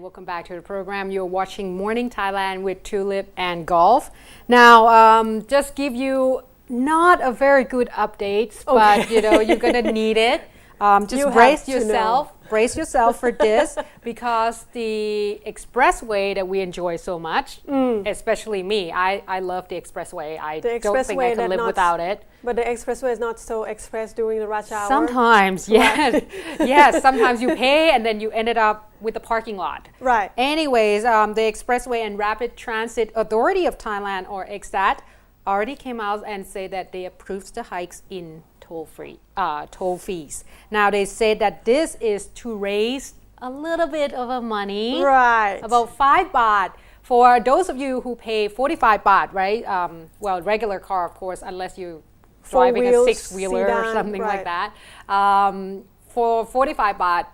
welcome back to the program. You're watching Morning Thailand with Tulip and Golf. Now, just give you not a very good updates, but you know, you're gonna need it. Just brace yourself for this because the expressway that we enjoy so much, especially me, I love the expressway. I don't think I could live without it. But the expressway is not so express during the rush hour. Sometimes, yes. Yes, sometimes you pay and then you ended up with the parking lot. Right. Anyways, the Expressway and Rapid Transit Authority of Thailand, or EXAT, already came out and say that they approved the hikes in toll fees. Now they say that this is to raise a little bit of a money, right? About 5 baht for those of you who pay 45 baht, right? Well, regular car, of course, unless you driving a 6-wheeler or something like that. For 45 baht,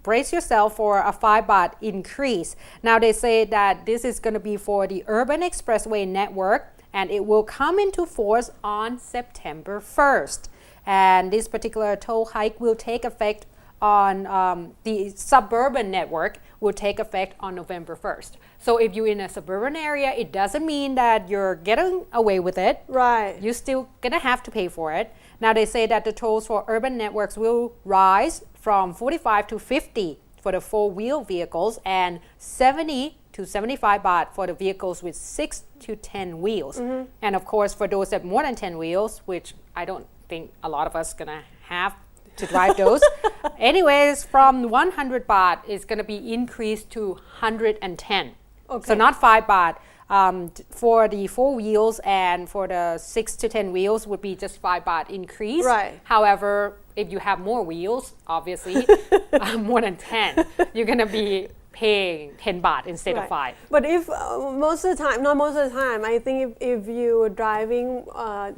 brace yourself for a 5 baht increase. Now they say that this is going to be for the urban expressway network, and it will come into force on September 1st. And this particular toll hike will take effect on the suburban network will take effect on November 1st. So if you're in a suburban area, it doesn't mean that you're getting away with it. Right. You're still gonna have to pay for it. Now they say that the tolls for urban networks will rise from 45 to 50 for the 4-wheel vehicles and 70 to 75 baht for the vehicles with 6 to 10 wheels. And of course, for those that more than 10 wheels, which I don't think a lot of us gonna have to drive those. Anyways, from 100 baht is going to be increased to 110. Okay. So not 5 baht. For the 4 wheels and for the 6 to 10 wheels would be just 5 baht increase. Right. However, if you have more wheels, obviously, more than 10, you're going to be paying 10 baht instead of 5. But if most of the time, not most of the time, I think if you're driving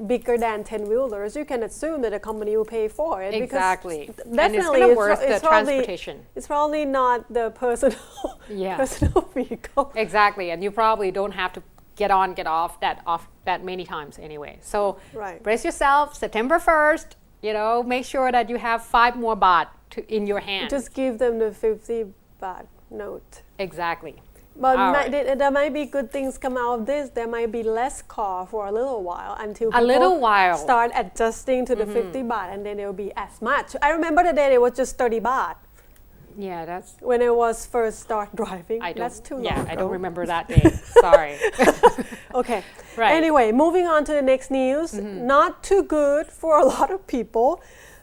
bigger than 10 wheelers, you can assume that the company will pay for it. Exactly. Definitely, and it's going to worth the transportation. It's probably not the personal vehicle. Exactly, and you probably don't have to get on, get off that many times anyway. So brace yourself, September 1st, you know, make sure that you have 5 more baht in your hand. Just give them the 50 baht note. Exactly. But there might be good things come out of this. There might be less car for a little while until people start adjusting to the 50 baht, and then it will be as much. I remember the day it was just 30 baht. Yeah, that's when I was first start driving. That's too long. Yeah, I don't remember that day. Sorry. Okay. Right. Anyway, moving on to the next news. Not too good for a lot of people.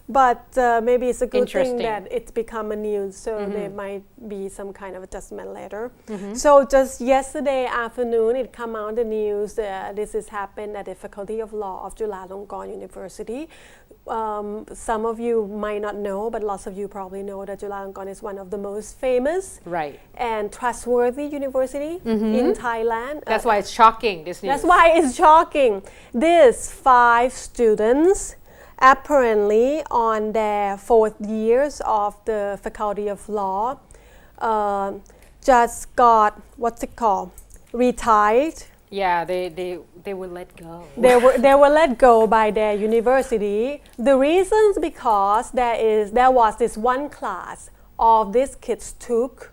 But maybe it's a good thing that it's become a news, so there might be some kind of adjustment later. So just yesterday afternoon, it came out the news that this has happened at the Faculty of Law of Chulalongkorn University. Some of you might not know, but lots of you probably know that Chulalongkorn is one of the most famous and trustworthy university in Thailand. That's why it's shocking, this news. That's why it's shocking. These 5 students apparently on their 4th years of the Faculty of Law just got, retired. Yeah, they were let go. They were let go by their university. The reasons because there was this one class of these kids took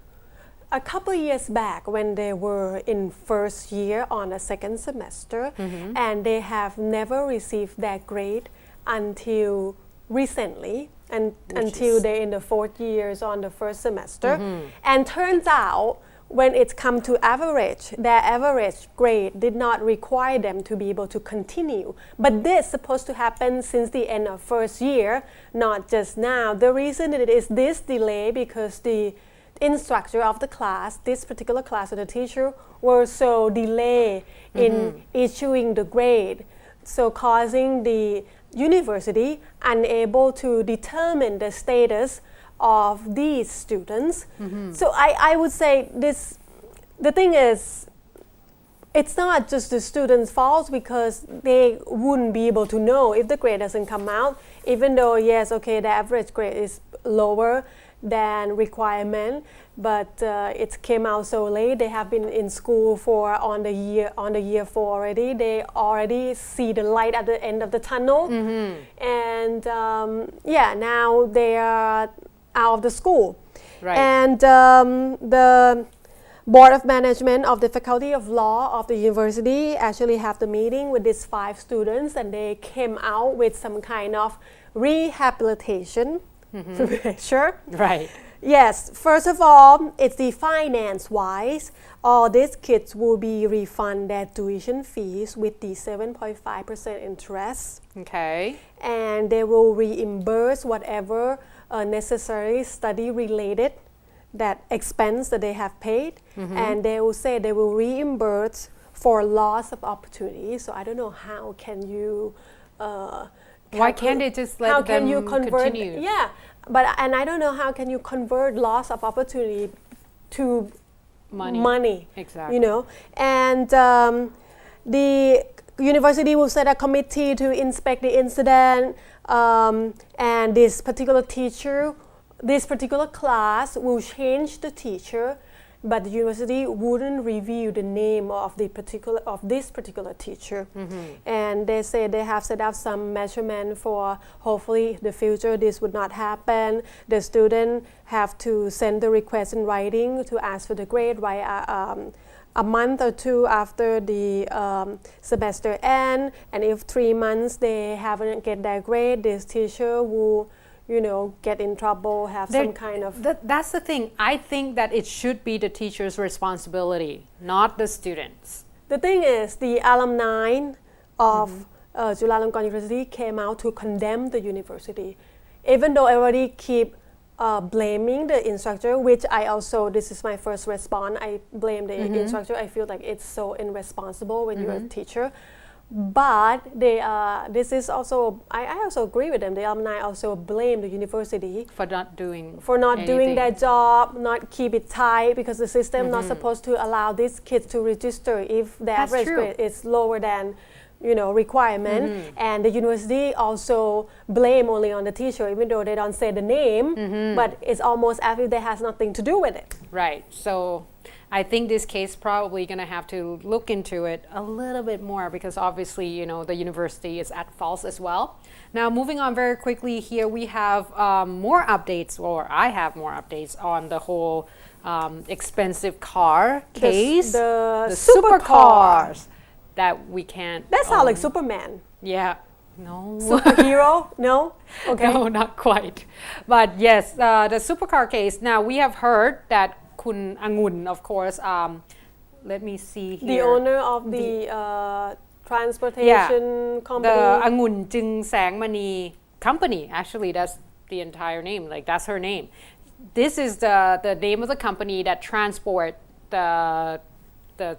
a couple years back when they were in first year on the 2nd semester, and they have never received their grade until recently, and until they're in the 4th years on the 1st semester. And turns out when it's come to average, their average grade did not require them to be able to continue. But this is supposed to happen since the end of 1st year, not just now. The reason it is this delay because the instructor of the class, this particular class of the teacher, were so delayed in issuing the grade, so causing the university unable to determine the status of these students. So I would say the thing is, it's not just the students' fault because they wouldn't be able to know if the grade doesn't come out, even though yes, okay, the average grade is lower than requirement, but it came out so late. They have been in school for on the year 4 already. They already see the light at the end of the tunnel, and now they are out of the school. And Board of Management of the Faculty of Law of the university actually have the meeting with these 5 students, and they came out with some kind of rehabilitation measure. Right. Yes, first of all, it's the finance-wise. All these kids will be refunded their tuition fees with the 7.5% interest. Okay. And they will reimburse whatever necessary study-related that expense that they have paid. And they will say they will reimburse for loss of opportunity. So I don't know how can you... Why can't they just let them continue? Yeah, and I don't know how can you convert loss of opportunity to money. Exactly. You know, and the university will set a committee to inspect the incident, and this particular teacher, this particular class will change the teacher, but the university wouldn't reveal the name of this particular teacher. And they say they have set up some measurement for hopefully the future this would not happen. The student have to send the request in writing to ask for the grade by a month or 2 after the semester end, and if 3 months they haven't get their grade, this teacher will get in trouble, have some kind of... That's the thing. I think that it should be the teacher's responsibility, not the students. The thing is, the alumni of Chulalongkorn University came out to condemn the university. Even though everybody keep blaming the instructor, which I also, this is my first response, I blame the instructor. I feel like it's so irresponsible when you're a teacher. But this is also, I also agree with them. The alumni also blame the university for not doing their job, not keep it tight, because the system not supposed to allow these kids to register if the average grade is lower than requirement. And the university also blame only on the teacher, even though they don't say the name, but it's almost as if that has nothing to do with it. Right. So I think this case probably going to have to look into it a little bit more, because obviously, the university is at fault as well. Now, moving on very quickly here, we have more updates, or I have more updates on the whole expensive car case. The supercars that we can't... That sounds like Superman. Yeah. No. Superhero? No? Okay. No, not quite. But yes, the supercar case. Now, we have heard that Kun Angun, of course, let me see here. The owner of the transportation company. The AngunจึงSang Mani company. Actually, that's the entire name. Like, that's her name. This is the name of the company that transport the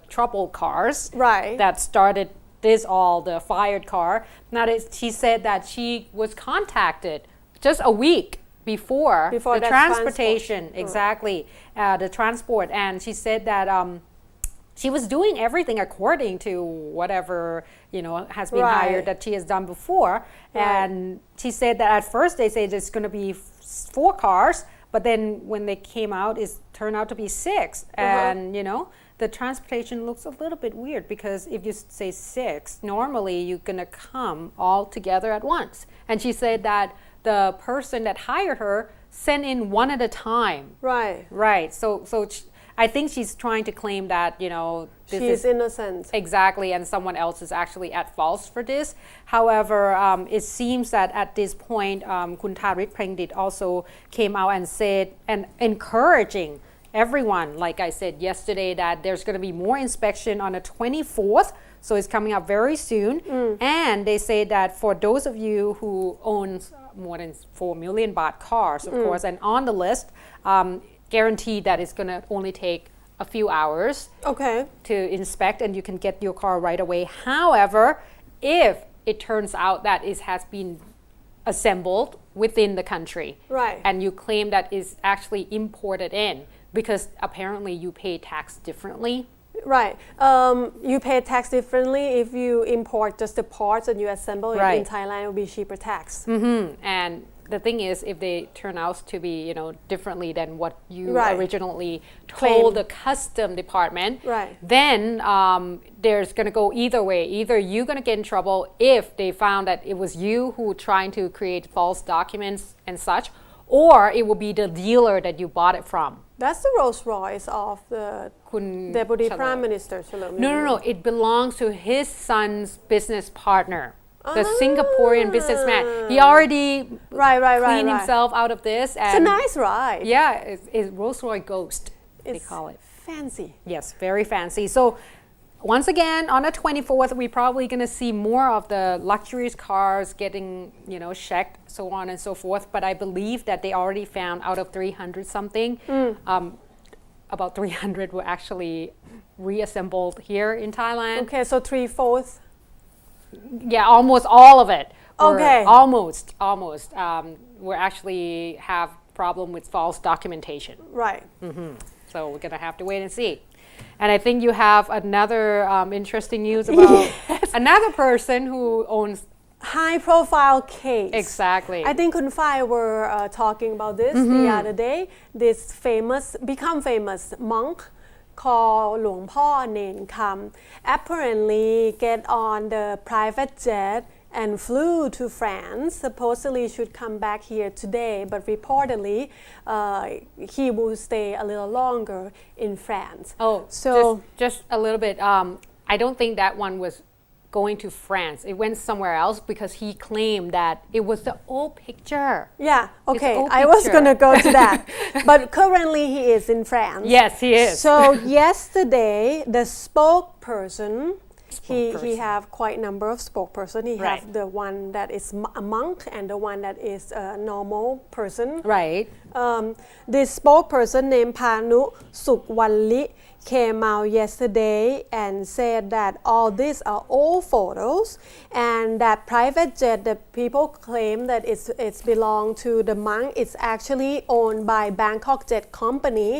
troubled cars. Right. That started the fired car. Now, she said that she was contacted just a week before the transportation, exactly, the transport, and she said that she was doing everything according to whatever has been hired that she has done before, and she said that at first they said it's going to be 4 cars, but then when they came out, it turned out to be 6, and the transportation looks a little bit weird, because if you say 6, normally you're going to come all together at once, and she said that the person that hired her sent in one at a time. Right. Right. So I think she's trying to claim that, this is innocent. Exactly, and someone else is actually at fault for this. However, it seems that at this point, Kun Tharit Prengdit also came out and said, and encouraging everyone, like I said yesterday, that there's going to be more inspection on the 24th. So it's coming up very soon. And they say that for those of you who own more than 4 million baht cars, of course, and on the list, guaranteed that it's going to only take a few hours to inspect, and you can get your car right away. However, if it turns out that it has been assembled within the country, and you claim that it's actually imported in, because apparently you pay tax differently. Right. You pay tax differently if you import just the parts and you assemble it in Thailand. It will be cheaper tax. And the thing is, if they turn out to be, differently than what you originally told the custom department, then there's going to go either way. Either you're going to get in trouble if they found that it was you who trying to create false documents and such, or it will be the dealer that you bought it from. That's the Rolls Royce of the คุณ Deputy เฉลิม Prime Minister No, it belongs to his son's business partner, the Singaporean businessman. He already cleaned himself out of this. And It's a nice ride. Yeah, it's Rolls-Royce Ghost, they call it. Fancy. Yes, very fancy. So once again, on the 24th, we're probably going to see more of the luxurious cars getting, checked, so on and so forth. But I believe that they already found out of 300 something, about 300 were actually reassembled here in Thailand. Okay, so 3/4. Yeah, almost all of it. Okay. Almost. We actually have problem with false documentation. Right. So we're going to have to wait and see. And I think you have another interesting news about another person who owns High profile case. Exactly. I think Kun Phai were talking about this the other day. This become famous monk called หลวงพ่อเนนคำ apparently get on the private jet and flew to France. Supposedly should come back here today, but reportedly he will stay a little longer in France. Oh, so just a little bit. I don't think that one was going to France. It went somewhere else because he claimed that it was the old picture. Yeah, okay. Old I was picture. going to go to that. But currently he is in France. Yes, he is. So yesterday, the spokesperson, he have quite a number of spokesperson. He have the one that is a monk and the one that is a normal person. Right. This spokesperson named Panu Sukwalli came out yesterday and said that all these are old photos and that private jet that people claim that it's belong to the monk, it's actually owned by Bangkok Jet Company,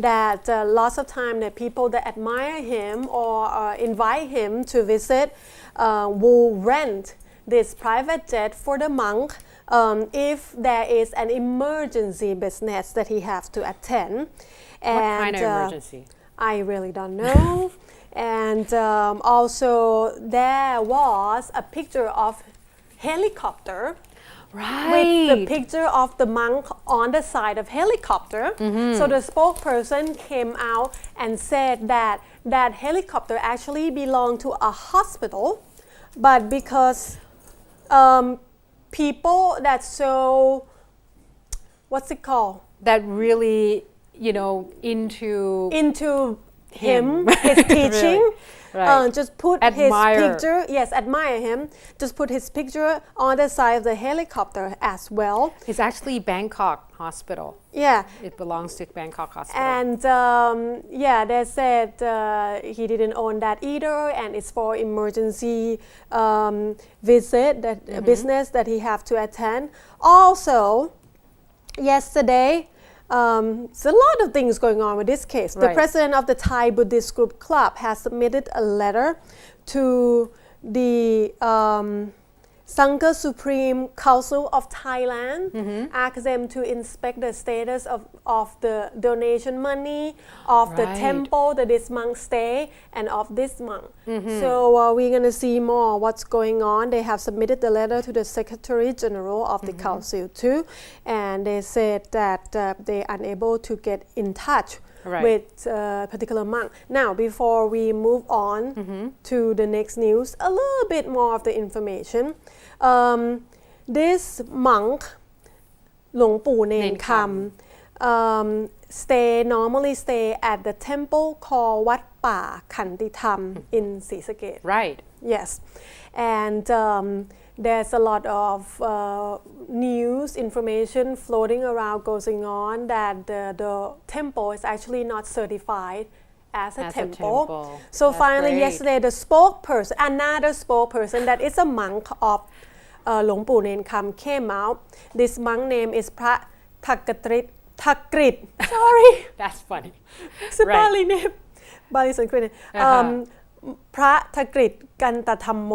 that lots of time that people that admire him or invite him to visit will rent this private jet for the monk if there is an emergency business that he has to attend. What kind of emergency? I really don't know. And also there was a picture of helicopter. Right. With the picture of the monk on the side of helicopter. So the spokesperson came out and said that that helicopter actually belonged to a hospital, but because people that so, what's it called? That really, into him, his teaching. Right. Just put admire. His picture, yes, admire him. Just put his picture on the side of the helicopter as well. It's actually Bangkok Hospital. Yeah. It belongs to Bangkok Hospital. And they said he didn't own that either, and it's for emergency visit, that business that he have to attend. Also, yesterday, there's a lot of things going on with this case. The president of the Thai Buddhist Group Club has submitted a letter to the Sangha Supreme Council of Thailand, asked them to inspect the status of the donation money of the temple that this monk stay and of this monk. So we're going to see more what's going on. They have submitted the letter to the Secretary General of the Council too, and they said that they are unable to get in touch with a particular monk. Now, before we move on to the next news, a little bit more of the information. This monk, หลวงปู่เนนคำ, normally stay at the temple called วัดป่าขันติธรรม in ศรีสะเกษ Right. Yes. And there's a lot of news information floating around going on that the temple is actually not certified as a temple. So That's finally great. yesterday another spokesperson that is a monk of หลวงปู่เนนคำ came out. This monk name is พระทักกฤษ sorry That's funny. it's a Bali name Bali Sanskritพระทักกฤษกันตธรรมโม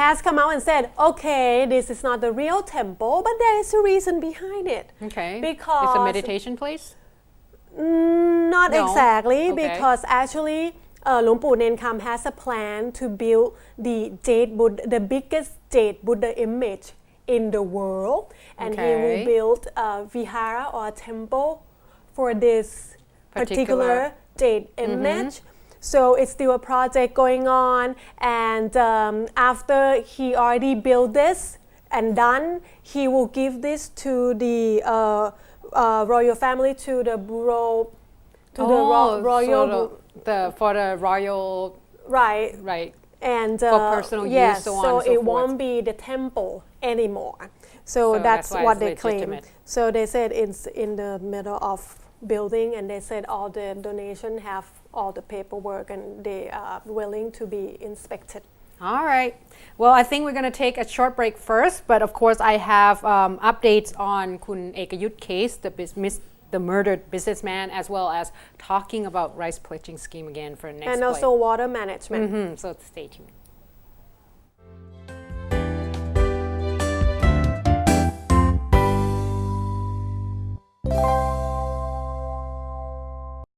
has come out and said, okay, this is not the real temple, but there is a reason behind it. Okay. Because it's a meditation place? Not No. exactly, Okay. because actually หลวงปู่เนนคำ has a plan to build the biggest jade Buddha image in the world, and he will build a vihara or a temple for this particular jade image. So it's still a project going on, and after he already built this and done, he will give this to the royal family, to the royal for the royal right. And for personal yes, use, so on so and so it forth. won't be the temple anymore. So that's why what it's they claim. legitimate. So they said it's in the middle of building, and they said all the donation have all the paperwork, and they are willing to be inspected. All right. Well, I think we're going to take a short break first, but of course I have updates on Kun Ekayut case, the murdered businessman, as well as talking about rice pledging scheme again for next And flight. also water management. So stay tuned.